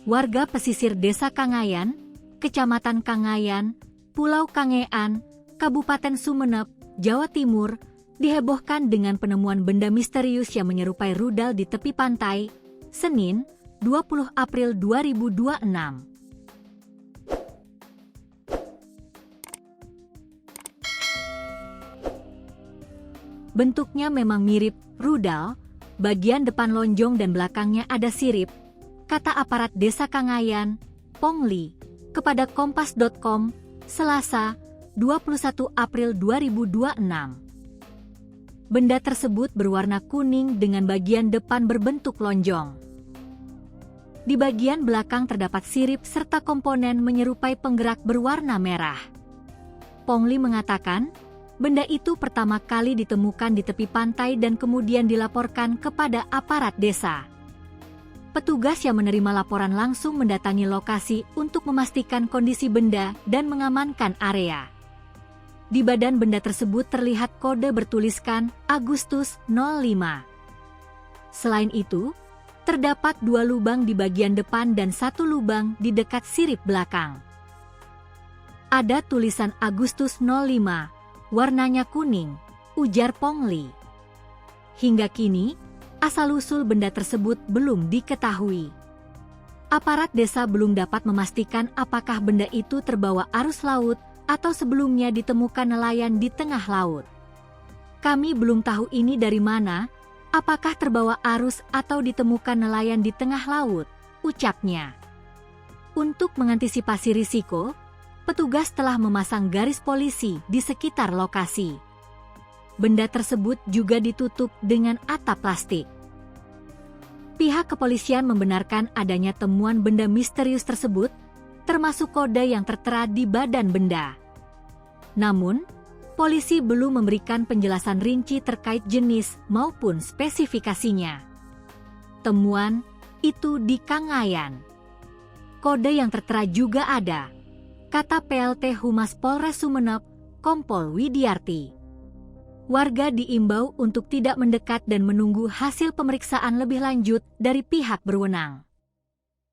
warga pesisir Desa Kangayan, Kecamatan Kangayan, Pulau Kangean, Kabupaten Sumeneb, Jawa Timur, dihebohkan dengan penemuan benda misterius yang menyerupai rudal di tepi pantai, Senin, 20 April 2026. Bentuknya memang mirip rudal, bagian depan lonjong dan belakangnya ada sirip, kata aparat Desa Kangayan, Pongli, kepada Kompas.com, Selasa, 21 April 2026. Benda tersebut berwarna kuning dengan bagian depan berbentuk lonjong. Di bagian belakang terdapat sirip serta komponen menyerupai penggerak berwarna merah. Pongli mengatakan, benda itu pertama kali ditemukan di tepi pantai dan kemudian dilaporkan kepada aparat desa. Petugas yang menerima laporan langsung mendatangi lokasi untuk memastikan kondisi benda dan mengamankan area. Di badan benda tersebut terlihat kode bertuliskan Agustus 05. Selain itu, terdapat 2 lubang di bagian depan dan 1 lubang di dekat sirip belakang. Ada tulisan Agustus 05. Warnanya kuning, ujar Pongli. Hingga kini, asal-usul benda tersebut belum diketahui. Aparat desa belum dapat memastikan apakah benda itu terbawa arus laut atau sebelumnya ditemukan nelayan di tengah laut. Kami belum tahu ini dari mana, apakah terbawa arus atau ditemukan nelayan di tengah laut, ucapnya. Untuk mengantisipasi risiko, petugas telah memasang garis polisi di sekitar lokasi. Benda tersebut juga ditutup dengan atap plastik. Pihak kepolisian membenarkan adanya temuan benda misterius tersebut, termasuk kode yang tertera di badan benda. Namun, polisi belum memberikan penjelasan rinci terkait jenis maupun spesifikasinya. Temuan itu di Kangayan. Kode yang tertera juga ada, kata PLT Humas Polres Sumeneb, Kompol Widiarti. Warga diimbau untuk tidak mendekat dan menunggu hasil pemeriksaan lebih lanjut dari pihak berwenang.